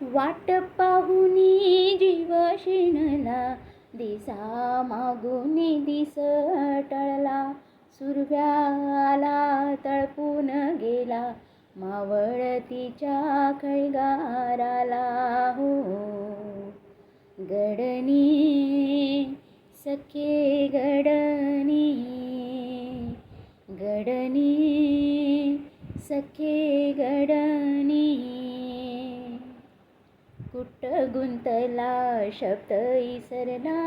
वाट पाहुनी जीव शिणला, दिसा मागून दिस टळला. सुरव्याला तळपून गेला, मावळतीच्या खळगाराला. हो गडनी सखे गडनी, गडनी सखे गडनी. कुट गुंतला शब्द इसरला,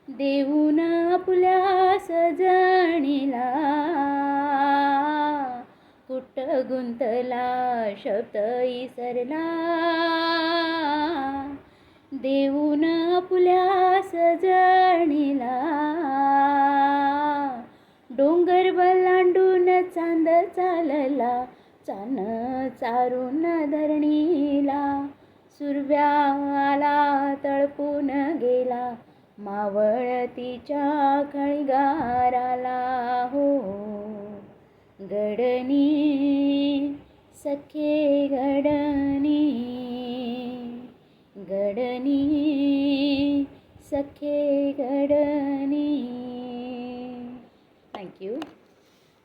देऊन आपुल्या सजणीला. कुट गुंतला शब्द इसरला, देऊन आपुल्या सजणीला. डोंगर वलांडून चांद चालला, चान चारून धरणीला. सुरव्याला तळपून गेला, मावळतीच्या खळगाराला. हो गडनी सखे गडनी, गडनी सखे गडनी. थँक्यू.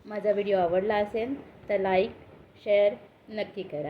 माझा व्हिडिओ आवडला असेल तर लाईक शेअर नक्की करा.